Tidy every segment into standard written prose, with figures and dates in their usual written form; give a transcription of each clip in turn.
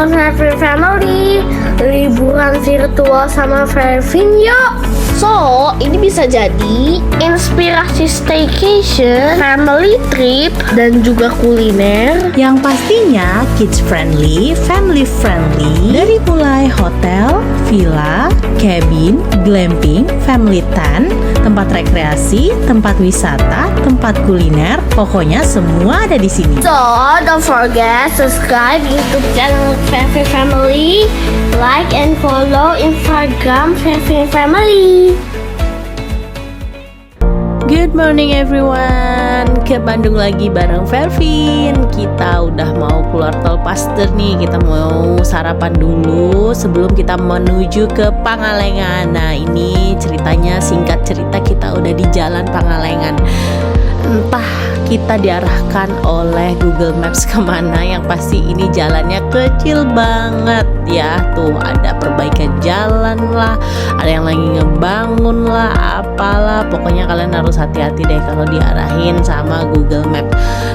Halo Fairvin Family, liburan virtual sama Fairvin yuk. So, ini bisa jadi inspirasi staycation, family trip, dan juga kuliner. Yang pastinya kids friendly, family friendly. Dari mulai hotel, villa, cabin, glamping, family tent, tempat rekreasi, tempat wisata, tempat kuliner, pokoknya semua ada di sini. So, don't forget subscribe YouTube channel Fairvin Family, like and follow Instagram Fairvin Family. Good morning everyone, ke Bandung lagi bareng Fairvin. Kita udah mau keluar tol Paster nih. Kita mau sarapan dulu sebelum kita menuju ke Pangalengan. Nah ini ceritanya, singkat cerita, kita udah di jalan Pangalengan. Entah kita diarahkan oleh Google Maps kemana, yang pasti ini jalannya kecil banget ya. Tuh ada perbaikan jalan lah, ada yang lagi ngebangun lah, apalah. Pokoknya kalian harus hati-hati deh kalau diarahin sama Google Map.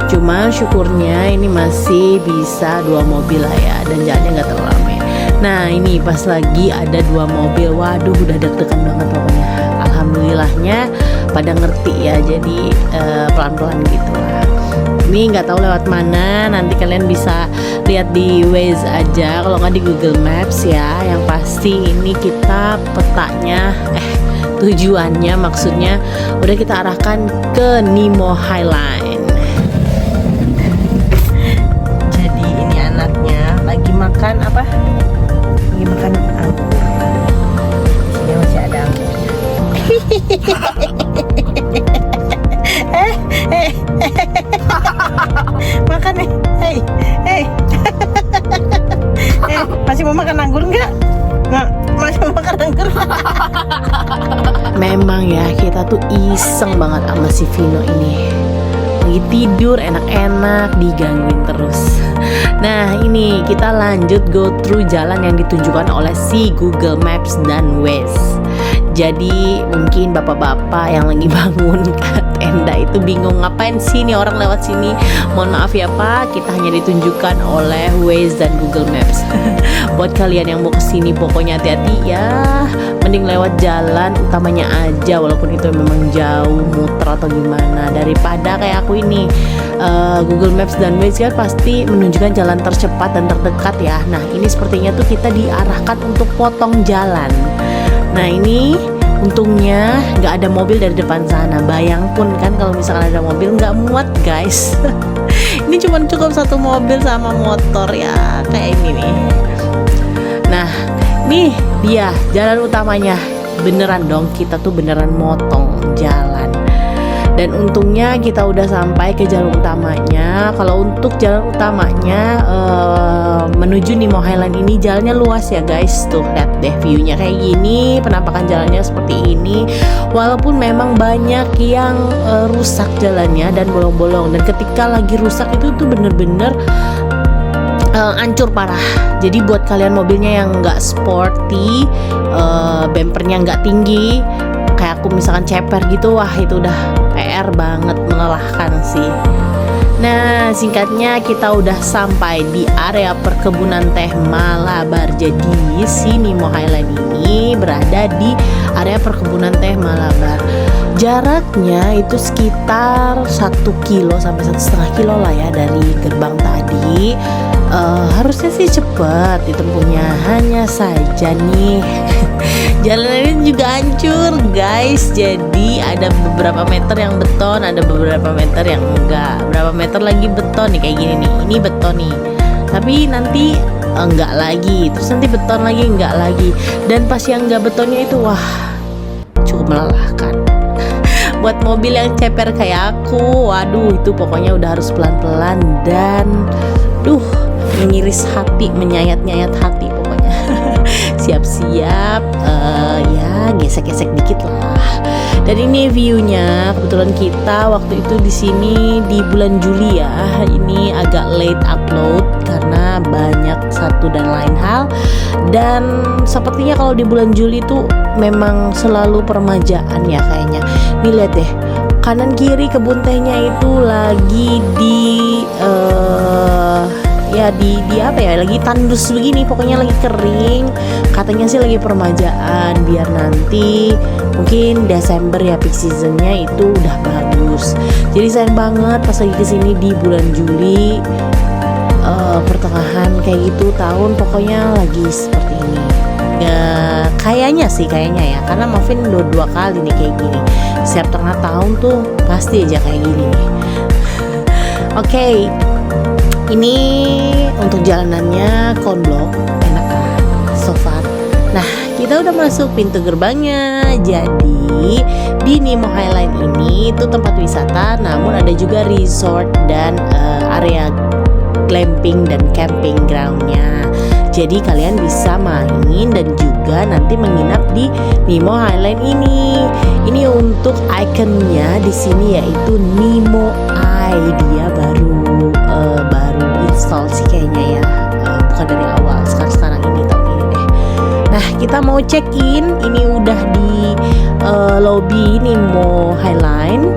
Cuma syukurnya ini masih bisa 2 mobil lah ya, dan jalannya gak terlalu ramai. Nah ini pas lagi ada 2 mobil, waduh udah deg-degan banget pokoknya. Alhamdulillahnya pada ngerti ya, jadi pelan-pelan gitu lah. Ini nggak tahu lewat mana, nanti kalian bisa lihat di Waze aja, kalau nggak di Google Maps ya. Yang pasti ini kita petanya, tujuannya maksudnya udah kita arahkan ke Nemo Highline. Jadi ini anaknya lagi makan apa? Lagi makan anggur. Sini masih ada anggur. Makan nih, masih mau makan anggur nggak? Nggak, masih mau makan anggur. Memang ya, kita tuh iseng banget sama si Vino ini. Lagi tidur enak-enak, digangguin terus. Nah ini kita lanjut go through jalan yang ditunjukkan oleh si Google Maps dan Waze. Jadi mungkin bapak-bapak yang lagi bangun tenda itu bingung ngapain sih nih orang lewat sini. Mohon maaf ya Pak, kita hanya ditunjukkan oleh Waze dan Google Maps. Buat kalian yang mau kesini pokoknya hati-hati ya. Mending lewat jalan utamanya aja, walaupun itu memang jauh, muter atau gimana. Daripada kayak aku ini, Google Maps dan Waze kan pasti menunjukkan jalan tercepat dan terdekat ya. Nah ini sepertinya tuh kita diarahkan untuk potong jalan. Nah ini untungnya nggak ada mobil dari depan sana. Bayang pun kan kalau misalkan ada mobil nggak muat guys. Ini cuma cukup 1 mobil sama motor ya, kayak ini nih. Nah nih dia jalan utamanya. Beneran dong, kita tuh beneran motong jalan. Dan untungnya kita udah sampai ke jalur utamanya. Kalau untuk jalan utamanya menuju Nemo Highline ini jalannya luas ya guys. Tuh lihat deh viewnya kayak gini, penampakan jalannya seperti ini. Walaupun memang banyak yang rusak jalannya dan bolong-bolong. Dan ketika lagi rusak itu tuh bener-bener hancur parah. Jadi buat kalian mobilnya yang nggak sporty, bempernya nggak tinggi, kayak aku misalkan ceper gitu, wah itu udah PR banget, melelahkan sih. Nah singkatnya kita udah sampai di area perkebunan teh Malabar. Jadi si Nemo Highline ini berada di area perkebunan teh Malabar. Jaraknya itu sekitar 1 kilo sampai 1,5 kilo lah ya dari gerbang tadi. Harusnya sih cepet ditempuhnya, hanya saja nih jalan ini juga hancur guys. Jadi ada beberapa meter yang beton, ada beberapa meter yang enggak. Berapa meter lagi beton nih, kayak gini nih. Ini beton nih, tapi nanti enggak lagi. Terus nanti beton lagi, enggak lagi. Dan pas yang enggak betonnya itu wah cukup melelahkan. Buat mobil yang ceper kayak aku, waduh itu pokoknya udah harus pelan-pelan dan mengiris hati, menyayat-nyayat hati pokoknya. Siap-siap ya gesek-gesek dikit lah. Dan ini viewnya, kebetulan kita waktu itu di sini di bulan Juli ya. Ini agak late upload karena banyak satu dan lain hal. Dan sepertinya kalau di bulan Juli tuh memang selalu permajaan ya kayaknya. Nih lihat deh, kanan kiri kebun tehnya itu lagi di ya di apa ya, lagi tandus begini, pokoknya lagi kering. Katanya sih lagi permajaan biar nanti mungkin Desember ya peak seasonnya itu udah bagus. Jadi sayang banget pas lagi kesini di bulan Juli, pertengahan kayak gitu tahun, pokoknya lagi seperti ini. Kayaknya ya, karena Muffin udah 2 kali nih kayak gini. Setiap tengah tahun tuh pasti aja kayak gini nih. Oke, ini untuk jalanannya konblok, enak kan, so far. Nah, kita udah masuk pintu gerbangnya. Jadi di Nemo Highline ini itu tempat wisata, namun ada juga resort dan area glamping dan camping groundnya. Jadi kalian bisa main dan juga nanti menginap di Nemo Highline ini. Ini untuk ikonnya di sini yaitu Nemo Eye. Dia baru install sih kayaknya ya, bukan dari awal, sekarang ini tahun ini deh. Nah, kita mau check in. Ini udah di lobby Nemo Highline.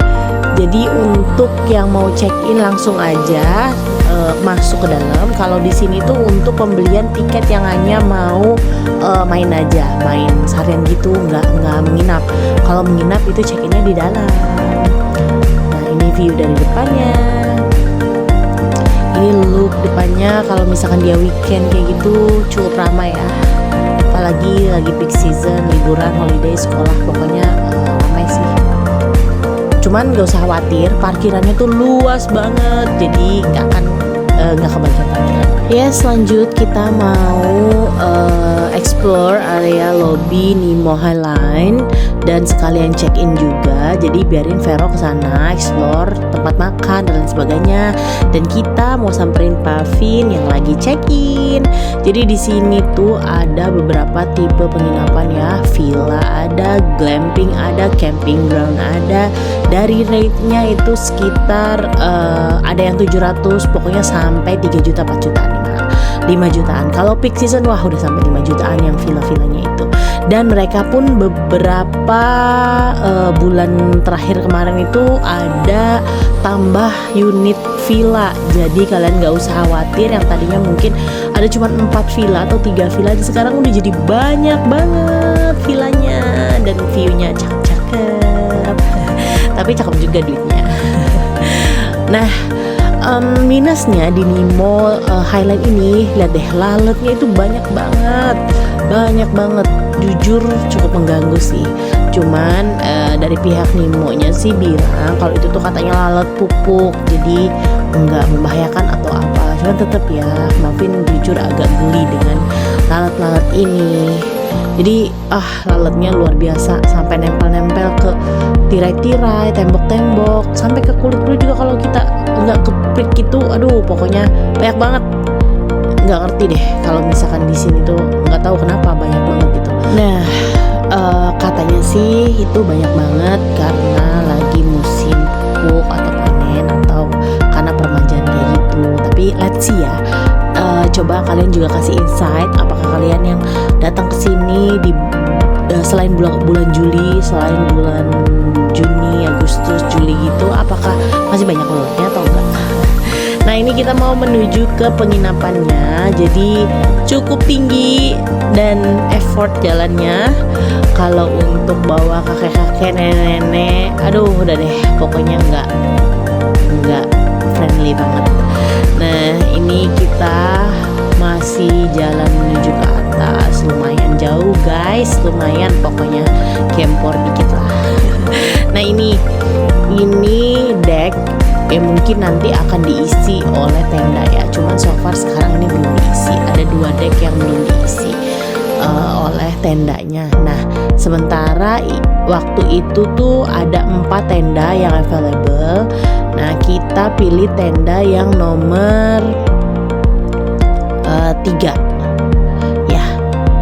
Jadi untuk yang mau check in langsung aja masuk ke dalam. Kalau di sini tuh untuk pembelian tiket yang hanya mau main aja, main seharian gitu, nggak menginap. Kalau menginap itu check innya di dalam. Nah, ini view dari depannya. Ini look depannya. Kalau misalkan dia weekend kayak gitu cukup ramai ya. Apalagi lagi peak season, liburan, holiday, sekolah, pokoknya ramai sih. Cuman gak usah khawatir, parkirannya tuh luas banget, jadi nggak kebagian parkiran. Yes, lanjut kita mau explore area lobby Nemo Highline dan sekalian check in juga. Jadi biarin Vero kesana explore tempat makan dan lain sebagainya. Dan kita mau samperin Pavin yang lagi check in. Jadi di sini tuh ada beberapa tipe penginapan ya, villa ada, glamping ada, camping ground ada. Dari rate-nya itu sekitar ada yang 700, pokoknya sampai 3 juta, 4 jutaan, 5 jutaan. Kalau peak season wah udah sampai 5 jutaan yang villa-villanya itu. Dan mereka pun beberapa bulan terakhir kemarin itu ada tambah unit villa. Jadi kalian gak usah khawatir, yang tadinya mungkin ada cuma 4 villa atau 3 villa, sekarang udah jadi banyak banget villanya dan view-nya cakep-cakep. Tapi cakep juga duitnya. Nah, minusnya di Nemo Highline ini, lihat deh, lalatnya itu banyak banget. Jujur cukup mengganggu sih. Cuman dari pihak Nemo-nya sih bilang kalau itu tuh katanya lalat pupuk, jadi nggak membahayakan atau apa. Cuman tetap ya, Muffin jujur agak geli dengan lalat-lalat ini. Jadi lalatnya luar biasa, sampai nempel-nempel ke tirai-tirai, tembok-tembok, sampai ke kulit-kulit juga kalau kita nggak keprik gitu. Aduh, pokoknya banyak banget. Nggak ngerti deh kalau misalkan di sini tuh, nggak tahu kenapa banyak banget gitu. Nah, katanya sih itu banyak banget karena lagi musim pupuk atau panen atau karena permajaan kayak gitu. Tapi let's see ya. Coba kalian juga kasih insight, apakah kalian yang datang ke sini di selain bulan Juli, selain bulan Juni, Agustus, Juli gitu, apakah masih banyak lalatnya atau enggak? Nah, ini kita mau menuju ke penginapannya. Jadi cukup tinggi dan effort jalannya. Kalau untuk bawa kakek-kakek, nenek-nenek, aduh udah deh, pokoknya nggak friendly banget. Nah, ini kita masih jalan menuju ke atas, lumayan jauh guys, lumayan, pokoknya gempor dikit lah. Nah, ini deck yang mungkin nanti akan diisi oleh tenda ya. Cuman so far sekarang ini belum diisi. Ada 2 deck yang belum diisi oleh tendanya. Nah, sementara waktu itu tuh ada 4 tenda yang available. Nah, kita pilih tenda yang nomor 3 ya,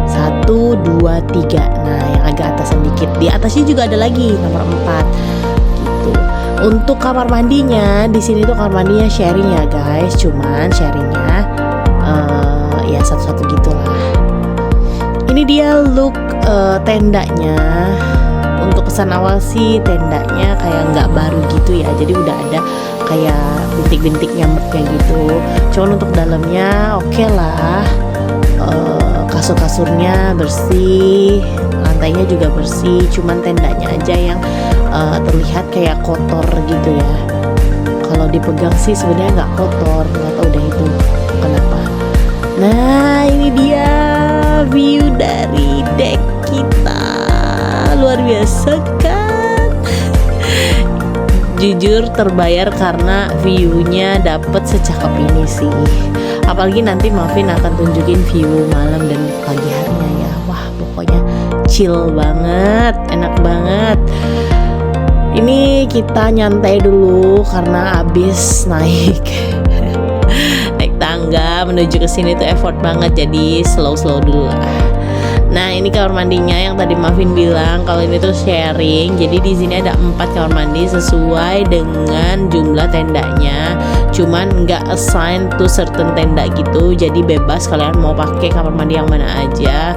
1, 2, 3. Nah, yang agak atasan dikit, di atasnya juga ada lagi nomor 4 gitu. Untuk kamar mandinya di sini tuh kamar mandinya sharing ya guys, cuman sharingnya ya satu-satu gitulah. Ini dia look tendanya. Untuk kesan awal sih tendanya kayak nggak baru gitu ya, jadi udah ada kayak bintik-bintik nyamuknya gitu. Cuman untuk dalamnya oke lah. Kasur-kasurnya bersih, lantainya juga bersih, cuman tendanya aja yang terlihat kayak kotor gitu ya. Kalau dipegang sih sebenarnya nggak kotor, nggak tahu deh itu kenapa. Nah ini dia view dari deck kita, luar biasa kan? Jujur terbayar karena view-nya dapet secakep ini sih. Apalagi nanti Muffin akan tunjukin view malam dan pagi harinya ya. Wah pokoknya chill banget, enak banget. Ini kita nyantai dulu karena abis naik naik tangga menuju ke sini tuh effort banget, jadi slow dulu lah. Nah ini kamar mandinya yang tadi Muffin bilang kalau ini tuh sharing. Jadi di sini ada 4 kamar mandi sesuai dengan jumlah tendanya. Cuman nggak assign to certain tenda gitu. Jadi bebas kalian mau pakai kamar mandi yang mana aja.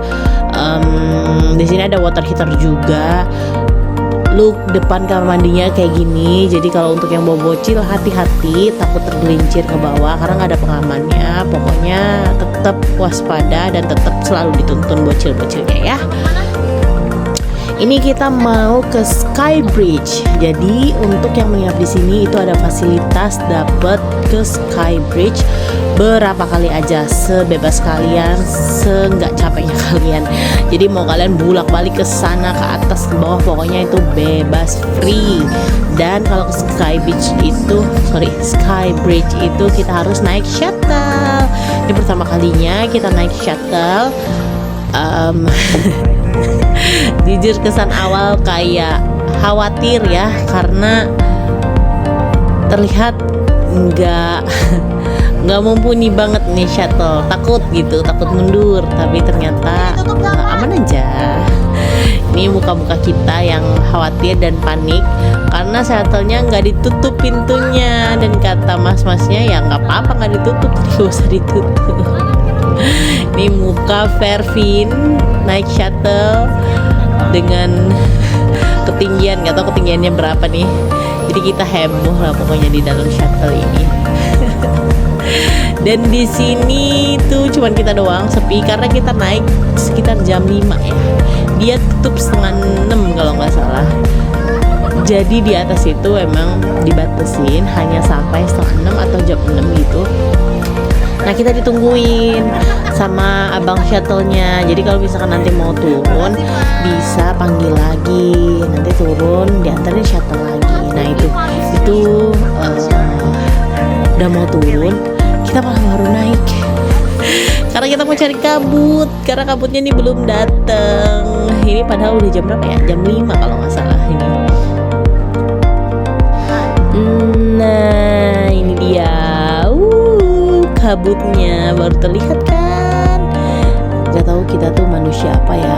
Di sini ada water heater juga. Look depan kamar mandinya kayak gini. Jadi kalau untuk yang bawa bocil hati-hati, takut tergelincir ke bawah karena nggak ada pengamannya. Pokoknya tetap waspada dan tetap selalu dituntun bocil-bocilnya ya. Ini kita mau ke Sky Bridge. Jadi untuk yang menginap di sini itu ada fasilitas dapat ke Sky Bridge berapa kali aja, sebebas kalian, seenggak capeknya kalian. Jadi mau kalian bolak-balik ke sana, ke atas, ke bawah, pokoknya itu bebas, free. Dan kalau ke Sky Bridge itu kita harus naik shuttle. Ini pertama kalinya kita naik shuttle. Jujur kesan awal kayak khawatir ya, karena terlihat nggak mumpuni banget nih shuttle, takut mundur, tapi ternyata aman aja. Ini muka-muka kita yang khawatir dan panik karena shuttle-nya nggak ditutup pintunya, dan kata mas-masnya ya nggak apa-apa nggak ditutup, nggak usah ditutup. Ini muka Vervin naik shuttle dengan ketinggian, nggak tahu ketinggiannya berapa nih. Jadi kita heboh lah pokoknya di dalam shuttle ini. Dan di sini tuh cuman kita doang, sepi karena kita naik sekitar jam 5 ya. Dia tutup setengah 6 kalau nggak salah. Jadi di atas itu emang dibatasin hanya sampai setengah 6 atau jam 6 gitu. Nah kita ditungguin sama abang shuttle-nya. Jadi kalau misalkan nanti mau turun bisa panggil lagi, nanti turun diantarin shuttle lagi. Nah itu udah mau turun, kita malah baru naik karena kita mau cari kabut, karena kabutnya ini belum datang. Ini padahal udah jam berapa ya? Jam 5 kalau nggak salah ini. Nah ini dia, kabutnya baru terlihat kan. Gak tahu kita tuh manusia apa ya,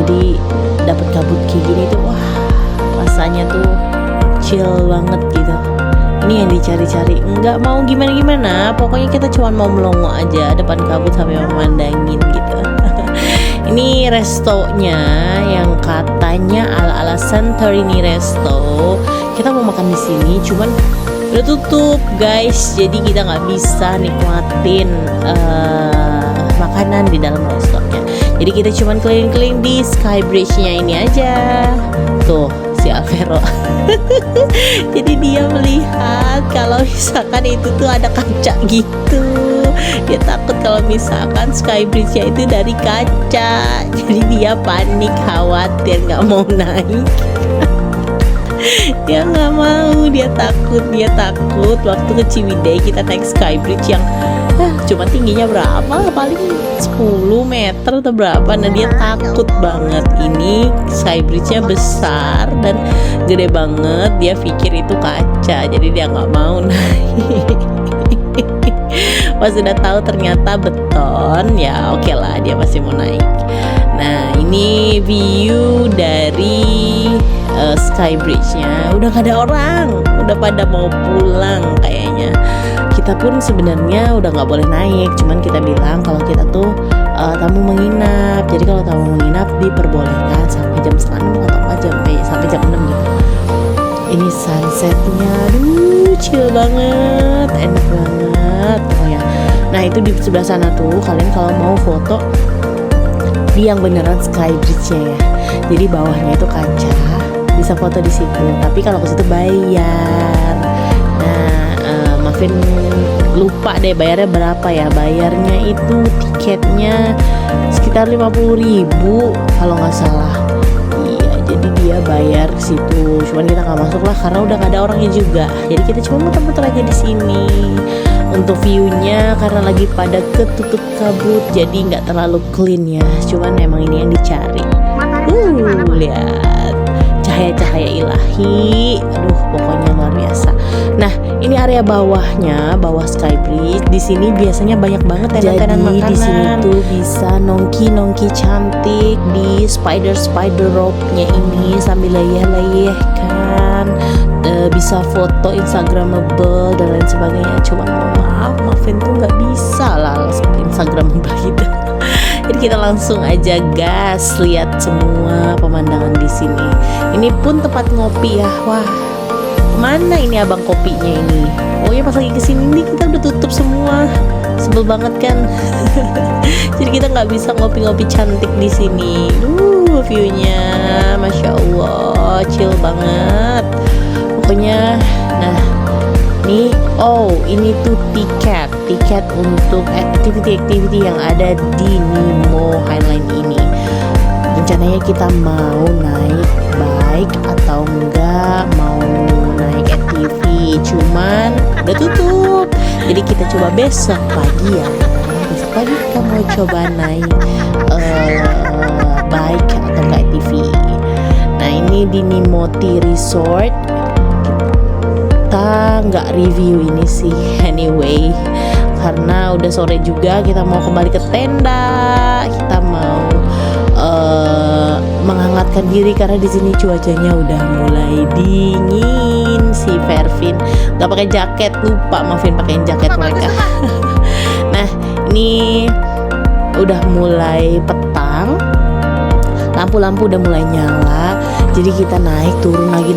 jadi dapat kabut kayak gini tuh wah rasanya tuh chill banget gitu. Ini yang dicari-cari, nggak mau gimana-gimana, pokoknya kita cuma mau melongo aja depan kabut sampai memandangin gitu. Ini restonya yang katanya ala-ala Santorini resto. Kita mau makan di sini, cuman udah tutup guys, jadi kita nggak bisa nikmatin makanan di dalam restonya. Jadi kita cuman keliling-keliling di Sky Bridge-nya ini aja. Tuh si Alvero. Jadi dia melihat kalau misalkan itu tuh ada kaca gitu. Dia takut kalau misalkan Sky Bridge-nya itu dari kaca. Jadi dia panik, khawatir, nggak mau naik. Dia nggak mau, dia takut. Waktu ke Ciwidey kita naik Sky Bridge yang cuma tingginya berapa, paling 10 meter atau berapa. Nah dia takut banget. Ini Sky Bridge-nya besar dan gede banget, dia pikir itu kaca, jadi dia nggak mau naik. Pas udah tahu ternyata beton, ya oke lah dia masih mau naik. Nah ini view dari Sky Bridge-nya. Udah gak ada orang, udah pada mau pulang kayaknya. Kita pun sebenarnya udah nggak boleh naik, cuman kita bilang kalau kita tuh tamu menginap. Jadi kalau tamu menginap diperbolehkan sampai jam setengah 6 atau sampai jam 6 gitu. Ini sunsetnya, chill banget, enak banget pokoknya. Nah itu di sebelah sana tuh kalian kalau mau foto di yang beneran sky bridge-nya ya. Jadi bawahnya itu kaca, bisa foto di situ. Tapi kalau ke situ bayar. Nah, Muffin lupa deh bayarnya berapa ya. Bayarnya itu tiketnya sekitar 50.000 kalau nggak salah. Iya, jadi dia bayar ke situ. Cuman kita nggak masuk lah karena udah nggak ada orangnya juga. Jadi kita cuma muter-muter aja di sini. Untuk view-nya karena lagi pada ketutup kabut jadi nggak terlalu clean ya. Cuman emang ini yang dicari. Lihat cahaya-cahaya ilahi. Aduh, pokoknya luar biasa. Nah, ini area bawahnya, bawah Skybridge. Di sini biasanya banyak banget tenan-tenan makanan. Jadi di sini tuh bisa nongki cantik di spider rope-nya ini sambil leyeh-leyeh kan. Bisa foto instagramable dan lain sebagainya. Cuman maaf, Muffin tuh nggak bisa lah instagramable gitu. Jadi kita langsung aja gas lihat semua pemandangan di sini. Ini pun tempat ngopi ya. Wah, mana ini abang kopinya ini? Oh ya, pas lagi kesini nih kita udah tutup semua. Sebel banget kan? Jadi kita nggak bisa ngopi-ngopi cantik di sini. Viewnya, masya Allah, chill banget. Pokoknya, nah ini tuh tiket untuk activity yang ada di Nemo Highline ini. Rencananya kita mau naik bike atau enggak mau naik ATV, cuman udah tutup. Jadi kita coba besok pagi ya. Besok pagi kita mau coba naik bike atau enggak ATV. Nah ini di Nimoti Resort. Kita nggak review ini sih anyway karena udah sore juga, kita mau kembali ke tenda, kita mau menghangatkan diri karena di sini cuacanya udah mulai dingin. Si Fervin nggak pakai jaket, lupa Muffin pakein jaket mereka. Nah ini udah mulai petang, lampu-lampu udah mulai nyala. Jadi kita naik turun lagi.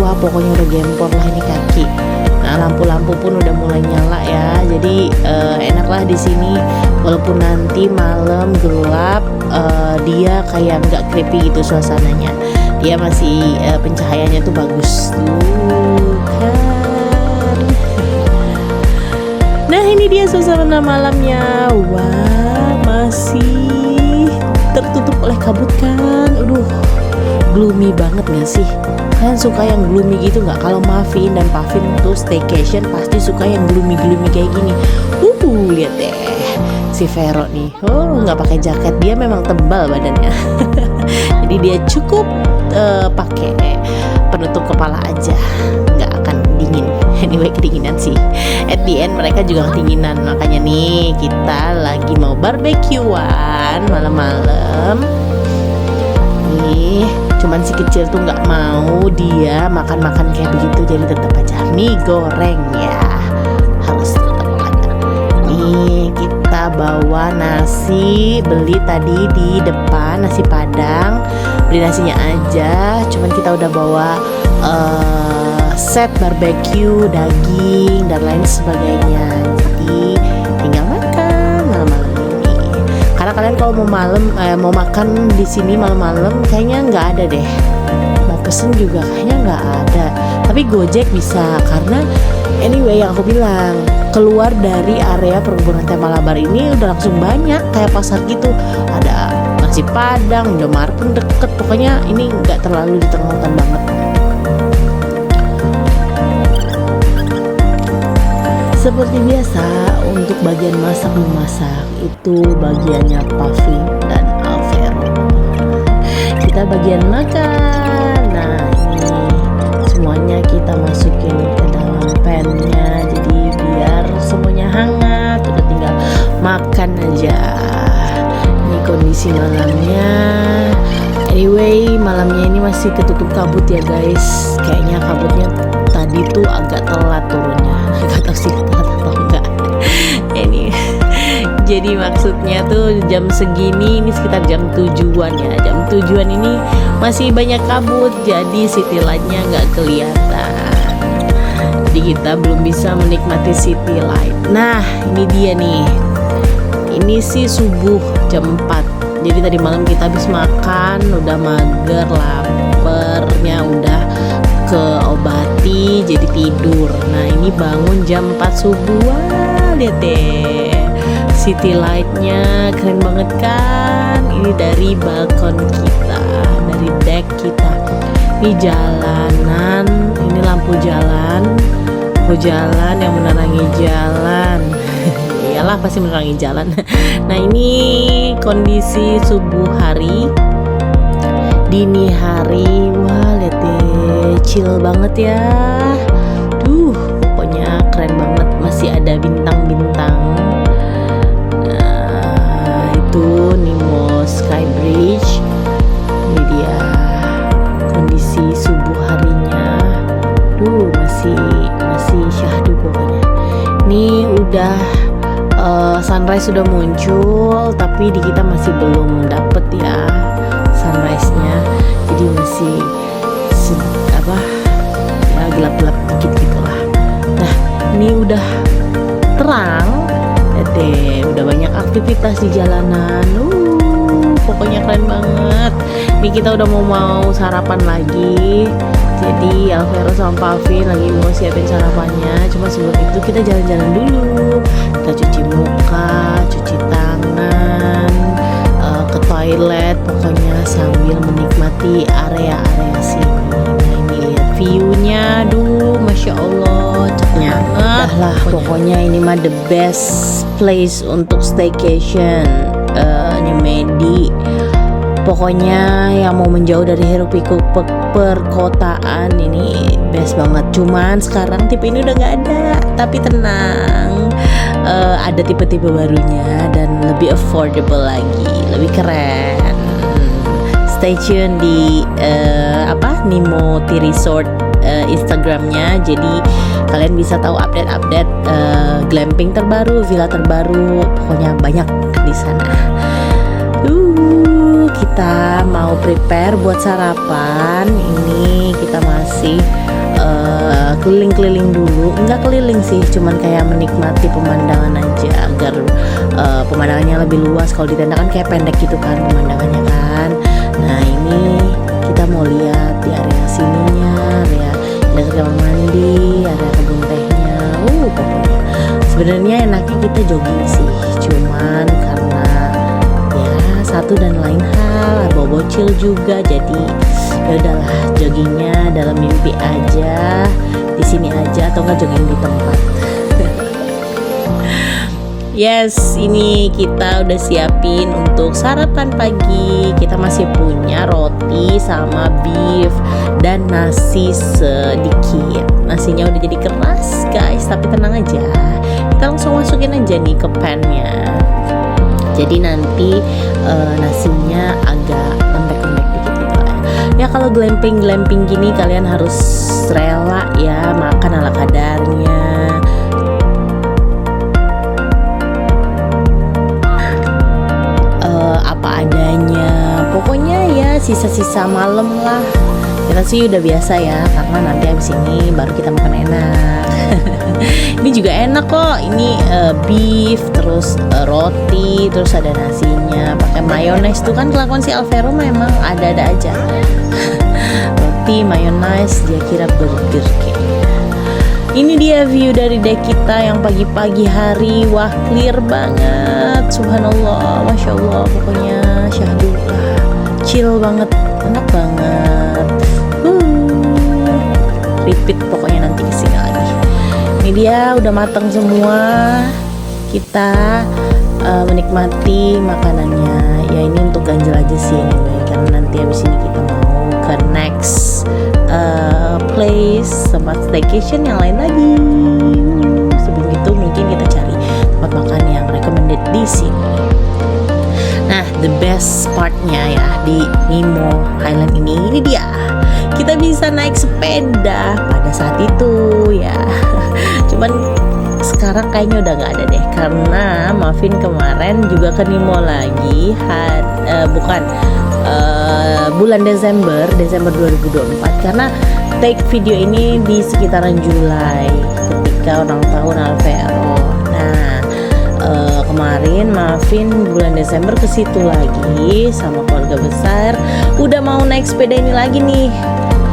Wah pokoknya udah gempor lah ini kaki. Nah lampu-lampu pun udah mulai nyala ya. Jadi enak lah di sini. Walaupun nanti malam gelap, dia kayak nggak creepy gitu suasananya. Dia masih pencahayaannya tuh bagus tuh kan. Nah ini dia suasana malamnya. Wah masih tertutup oleh kabut kan. Aduh, gloomy banget gak sih? Kalian suka yang gloomy gitu gak? Kalau Muffin dan Puffin tuh staycation pasti suka yang gloomy kayak gini. Lihat deh si Vero nih. Nggak pakai jaket, dia memang tebal badannya. Jadi dia cukup pakai penutup kepala aja, nggak akan dingin. Anyway kedinginan sih. At the end mereka juga kedinginan. Makanya nih kita lagi mau barbekyuan malam-malam. Cuman si kecil tuh nggak mau dia makan kayak begitu, jadi tetap aja mie goreng ya harus tetap ada. Nih kita bawa nasi, beli tadi di depan nasi padang, beli nasinya aja. Cuman kita udah bawa set barbecue, daging dan lain sebagainya. Jadi tinggal makan malam-malam ini. Karena kalian kalau mau makan di sini malam-malam kayaknya nggak ada deh. Mau pesen juga kayaknya nggak ada. Tapi Gojek bisa, karena anyway yang aku bilang, keluar dari area perkebunan teh Malabar ini udah langsung banyak kayak pasar gitu. Ada nasi padang, Indomaret pun deket. Pokoknya ini nggak terlalu di tengah hutan banget. Seperti biasa, untuk bagian masak-memasak itu bagiannya Puffy dan Alvaro. Kita bagian makan. Nah ini semuanya kita masukin ke dalam pan-nya. Jadi biar semuanya hangat, udah tinggal makan aja. Ini kondisi malamnya. Anyway, malamnya ini masih ketutup kabut ya guys. Kayaknya kabutnya tadi tuh agak telat turunnya. Gak tau sih telat atau enggak. Ini Jadi maksudnya tuh jam segini ini sekitar jam 7-an ya. Jam 7-an ini masih banyak kabut, jadi city light-nya nggak kelihatan. Jadi kita belum bisa menikmati city light. Nah, ini dia nih. Ini sih subuh jam 4. Jadi tadi malam kita habis makan, udah mager, lapernya udah keobati, jadi tidur. Nah, ini bangun jam 4 subuh. Wah, lihat deh. City light-nya keren banget kan? Ini dari balkon kita, dari deck kita. Ini jalanan, ini lampu jalan yang menerangi jalan. Iyalah pasti menerangi jalan. Nah, ini kondisi subuh hari, dini hari. Wah, lihat deh, chill banget ya. Pokoknya keren banget. Masih ada bintang-bintang. Nah, itu Nemo Sky Bridge. Ini dia kondisi subuh harinya. Masih syahdu pokoknya. Ini udah sunrise sudah muncul, tapi di kita masih belum dapet ya sunrise-nya. Jadi masih ya gelap-gelap dikit gitu lah. Nah, ini udah terang. Deh, udah banyak aktivitas di jalanan. Pokoknya keren banget. Ini kita udah mau sarapan lagi. Jadi Alvero sama Pavin lagi mau siapin sarapannya. Cuma sebelum itu kita jalan-jalan dulu. Kita cuci muka, cuci tangan, ke toilet. Pokoknya sambil menikmati area-area sini. Nah, ini lihat view-nya. Masya Allah, cakep banget lah. Pokoknya ini mah the best place untuk staycation. Medi. Pokoknya yang mau menjauh dari hiruk pikuk perkotaan ini best banget. Cuman sekarang tipe ini udah nggak ada, tapi tenang, ada tipe-tipe barunya dan lebih affordable lagi, lebih keren. Stay tune di Nemo Tea Resort Instagramnya. Jadi kalian bisa tahu update-update glamping terbaru, villa terbaru. Pokoknya banyak di sana. Kita mau prepare buat sarapan. Ini kita masih keliling-keliling dulu. Enggak keliling sih, cuman kayak menikmati pemandangan aja agar pemandangannya lebih luas. Kalau di tenda kan kayak pendek gitu kan pemandangannya kan. Nah, ini kita mau lihat di area sininya, area kamar mandi, area kebun tehnya. Pokoknya sebenarnya enaknya kita jogging sih, cuman karena satu dan lain hal, bawa bocil juga, jadi ya udahlah joggingnya dalam mimpi aja, di sini aja atau enggak jogging di tempat. Yes, ini kita udah siapin untuk sarapan pagi. Kita masih punya roti sama beef dan nasi sedikit. Nasinya udah jadi keras guys, tapi tenang aja, kita langsung masukin aja nih ke pan-nya. Jadi nanti nasinya agak lembek-lembek dikit gitu lah. Ya kalau glamping gini kalian harus rela ya makan ala kadarnya. Apa adanya. Pokoknya ya sisa-sisa malam lah. Kita sih udah biasa ya, karena nanti habis ini baru kita makan enak. Ini juga enak kok. Ini beef, terus roti, terus ada nasinya. Pakai mayones tuh kan kelakuan si Alvero memang ada-ada aja. Roti, mayones, dia kira burger kayaknya. Ini dia view dari deck kita yang pagi-pagi hari. Wah, clear banget. Subhanallah, Masya Allah. Pokoknya syahdu lah. Chill banget, enak banget. Repeat pokoknya nanti kesini lagi. Ini dia udah matang semua. Kita menikmati makanannya. Ya ini untuk ganjel aja sih anyway, karena nanti habis ini kita mau ke next place, tempat staycation yang lain lagi. Sebelum itu mungkin kita cari tempat makan yang recommended di sini. Nah, the best partnya ya di Nemo Island ini dia. Kita bisa naik sepeda pada saat itu ya. Cuman sekarang kayaknya udah nggak ada deh, karena Muffin kemarin juga ke Nemo lagi bulan Desember 2024, karena take video ini di sekitaran Juli ketika ulang tahun Alvaro. Nah kemarin Muffin bulan Desember ke situ lagi sama keluarga besar, udah mau naik sepeda ini lagi nih,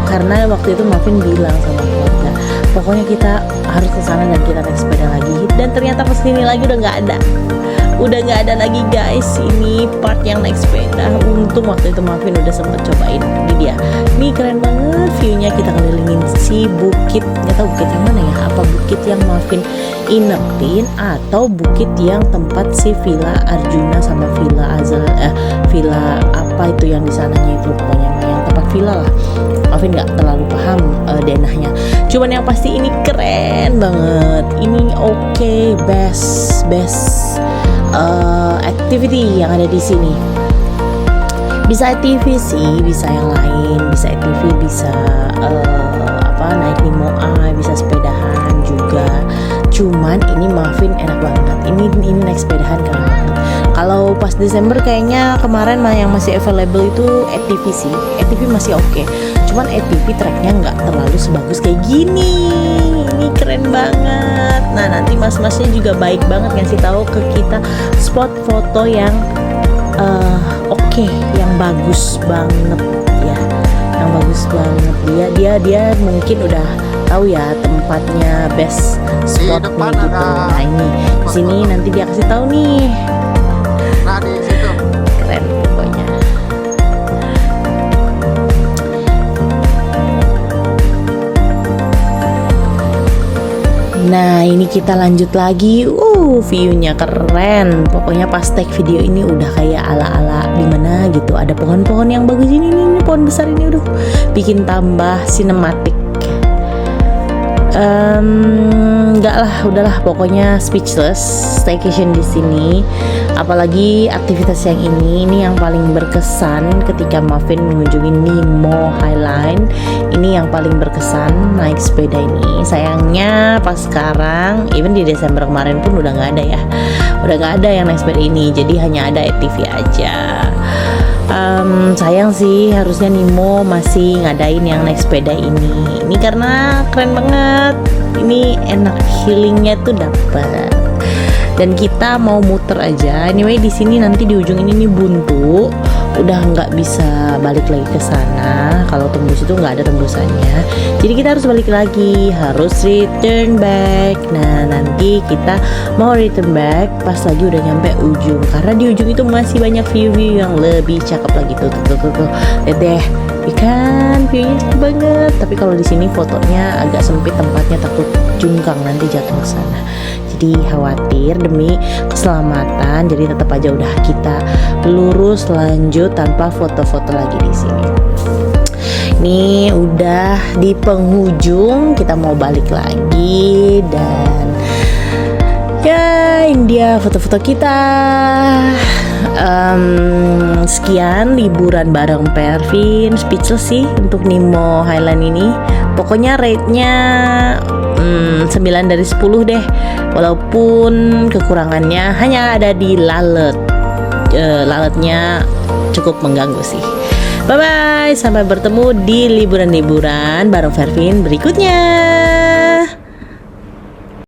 karena waktu itu Muffin bilang sama keluarga, pokoknya kita harus ke sana dan kita naik sepeda lagi. Dan ternyata pas sini lagi udah nggak ada lagi guys, ini part yang naik sepeda. Untung waktu itu Muffin udah sempet cobain. Ini dia, ini keren banget viewnya, kita kelilingin si bukit, nggak tahu bukit yang mana ya, apa bukit yang Muffin inepin atau bukit yang tempat si Villa Arjuna sama Villa apa itu yang di sananya itu, pokoknya yang tempat villa lah. Muffin nggak terlalu paham denahnya, cuman yang pasti ini keren banget. Ini oke, best activity yang ada di sini. Bisa ATV sih, bisa yang lain, bisa ATV, bisa naik Nemo bisa sepedahan juga. Cuman ini Muffin enak banget. Ini naik sepedahan keren banget. Kalau pas Desember kayaknya kemarin yang masih available itu ATV sih. ATV masih oke. Cuman ATV tracknya nggak terlalu sebagus kayak gini. Ini keren banget. Nah nanti mas-masnya juga baik banget ngasih tahu ke kita spot foto yang oke, yang bagus banget ya, yang bagus banget. Dia mungkin udah tahu ya tempatnya best spot gitu. Nah ini di sini nanti dia kasih tahu nih. Nah di situ. Keren pokoknya. Nah ini kita lanjut lagi. Viewnya keren. Pokoknya pas take video ini udah kayak ala-ala dimana gitu. Ada pohon-pohon yang bagus ini pohon besar ini udah bikin tambah sinematik. Enggak lah, udahlah pokoknya speechless staycation di sini. Apalagi aktivitas yang ini yang paling berkesan ketika Muffin mengunjungi Nemo Highline. Ini yang paling berkesan naik sepeda ini. Sayangnya pas sekarang, even di Desember kemarin pun udah nggak ada ya, udah nggak ada yang naik sepeda ini. Jadi hanya ada ATV aja. Sayang sih, harusnya Nemo masih ngadain yang naik sepeda ini. Ini karena keren banget. Ini enak, healingnya tuh dapet. Dan kita mau muter aja. Anyway di sini nanti di ujung ini nih buntu, udah nggak bisa balik lagi ke sana. Kalau tembus itu nggak ada tembusannya. Jadi kita harus balik lagi, harus return back. Nah nanti kita mau return back pas lagi udah nyampe ujung, karena di ujung itu masih banyak view yang lebih cakep lagi tuh. Lihat deh, ikan viewnya cakep banget. Tapi kalau di sini fotonya agak sempit tempatnya, takut jungkang nanti jatuh ke sana. Jadi khawatir demi keselamatan, jadi tetap aja udah kita lurus lanjut tanpa foto-foto lagi di sini. Ini udah di penghujung, kita mau balik lagi dan ya ini dia foto-foto kita. Sekian liburan bareng Pervin, speechless sih untuk Nemo Highline ini. Pokoknya rate-nya 9 dari 10 deh. Walaupun kekurangannya hanya ada di lalat. Lalatnya cukup mengganggu sih. Bye bye, sampai bertemu di liburan-liburan bareng Pervin berikutnya.